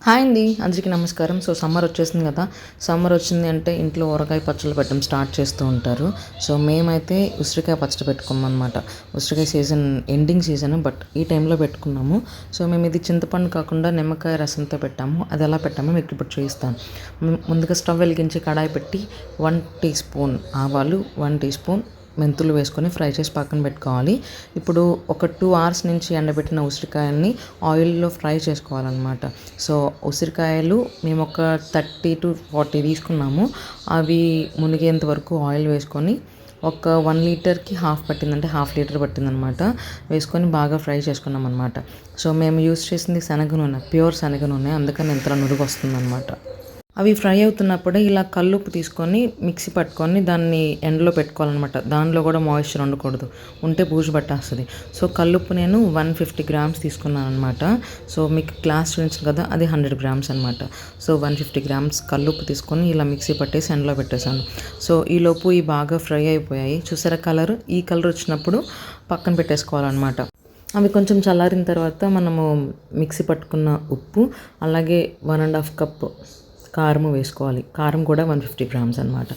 Hi అండి, అందరికీ నమస్కారం. సో సమ్మర్ వచ్చేసింది కదా. సమ్మర్ వచ్చింది అంటే ఇంట్లో ఊరగాయ పచ్చళ్ళు పెట్టడం స్టార్ట్ చేస్తూ ఉంటారు. సో మేమైతే ఉసిరికాయ పచ్చడి పెట్టుకోమన్నమాట. ఉసిరికాయ సీజన్ ఎండింగ్ సీజన్, బట్ ఈ టైంలో పెట్టుకున్నాము. సో మేము ఇది చింతపండు కాకుండా నిమ్మకాయ రసంతో పెట్టాము. అది ఎలా పెట్టామో మీకు ఇప్పుడు చూపిస్తాను. ముందుగా స్టవ్ వెలిగించి కడాయి పెట్టి 1 టీ స్పూన్ ఆవాలు, 1 టీ స్పూన్ మెంతులు వేసుకొని ఫ్రై చేసి పక్కన పెట్టుకోవాలి. ఇప్పుడు ఒక 2 అవర్స్ నుంచి ఎండబెట్టిన ఉసిరికాయల్ని ఆయిల్లో ఫ్రై చేసుకోవాలన్నమాట. సో ఉసిరికాయలు మేము ఒక 30 to 40 తీసుకున్నాము. అవి మునిగేంత వరకు ఆయిల్ వేసుకొని ఒక 1 లీటర్కి హాఫ్ పట్టిందంటే హాఫ్ లీటర్ పట్టిందనమాట. వేసుకొని బాగా ఫ్రై చేసుకున్నాం అనమాట. సో మేము యూస్ చేసింది శనగ నూనె, ప్యూర్ శనగ నూనె, అందుకని ఇంతలో నురుగు వస్తుందన్నమాట. అవి ఫ్రై అవుతున్నప్పుడే ఇలా కల్లుప్పు తీసుకొని మిక్సీ పట్టుకొని దాన్ని ఎండలో పెట్టుకోవాలన్నమాట. దానిలో కూడా మాయిశ్చర్ ఉండకూడదు, ఉంటే బూజు పట్టేస్తుంది. సో కల్లుప్పు నేను 150 గ్రామ్స్ తీసుకున్నాను అనమాట. సో మీకు గ్లాస్ చూపించాను కదా, అది 100 గ్రామ్స్ అనమాట. సో 150 గ్రామ్స్ కల్లుప్పు తీసుకొని ఇలా మిక్సీ పట్టేసి ఎండలో పెట్టేశాను. సో ఈలోపు ఈ బాగా ఫ్రై అయిపోయాయి. చూసారా కలర్, ఈ కలర్ వచ్చినప్పుడు పక్కన పెట్టేసుకోవాలన్నమాట. అవి కొంచెం చల్లారిన తర్వాత మనము మిక్సీ పట్టుకున్న ఉప్పు, అలాగే 1.5 కప్ కారం వేసుకోవాలి. కారం కూడా 150 గ్రామ్స్ అనమాట.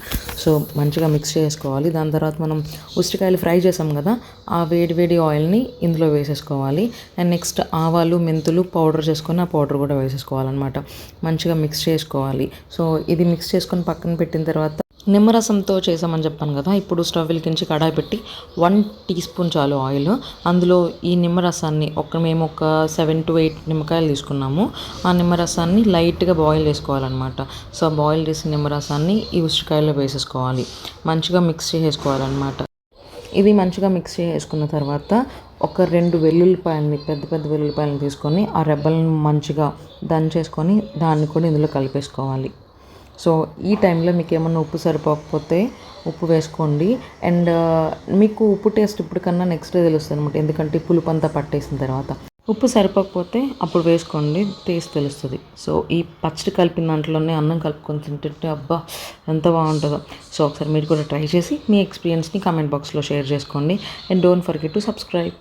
సో మంచిగా మిక్స్ చేసుకోవాలి. దాని తర్వాత మనం ఉసిరికాయలు ఫ్రై చేసాం కదా, ఆ వేడి ఆయిల్ని ఇందులో వేసేసుకోవాలి. అండ్ నెక్స్ట్ ఆవాలు, మెంతులు పౌడర్ చేసుకొని ఆ పౌడర్ కూడా వేసేసుకోవాలన్నమాట. మంచిగా మిక్స్ చేసుకోవాలి. సో ఇది మిక్స్ చేసుకొని పక్కన పెట్టిన తర్వాత నిమ్మరసంతో చేసామని చెప్పాను కదా, ఇప్పుడు స్టవ్ వెలిగించి కడాయి పెట్టి 1 టీ స్పూన్ చాలు ఆయిల్. అందులో ఈ నిమ్మరసాన్ని మేము ఒక 7 to 8 నిమ్మకాయలు తీసుకున్నాము. ఆ నిమ్మరసాన్ని లైట్గా బాయిల్ చేసుకోవాలన్నమాట. సో బాయిల్ చేసిన నిమ్మరసాన్ని ఈ ఉసిరికాయలో వేసేసుకోవాలి. మంచిగా మిక్స్ చేసుకోవాలన్నమాట. ఇది మంచిగా మిక్స్ చేసుకున్న తర్వాత ఒక 2 వెల్లుల్లిపాయలని, పెద్ద వెల్లుల్లిపాయలను తీసుకొని ఆ రెబ్బలను మంచిగా దంచేసుకొని దాన్ని కూడా ఇందులో కలిపేసుకోవాలి. సో ఈ టైంలో మీకు ఏమన్నా ఉప్పు సరిపోకపోతే ఉప్పు వేసుకోండి. అండ్ మీకు ఉప్పు టేస్ట్ ఇప్పటికన్నా నెక్స్ట్ డే తెలుస్తుంది అనమాట, ఎందుకంటే పులుపు అంతా పట్టేసిన తర్వాత. ఉప్పు సరిపోకపోతే అప్పుడు వేసుకోండి, టేస్ట్ తెలుస్తుంది. సో ఈ పచ్చడి కలిపిన దాంట్లోనే అన్నం కలుపుకొని తింటుంటే అబ్బా ఎంత బాగుంటుందో. సో ఒకసారి మీరు కూడా ట్రై చేసి మీ ఎక్స్పీరియన్స్ని కామెంట్ బాక్స్లో షేర్ చేసుకోండి. And don't forget to subscribe.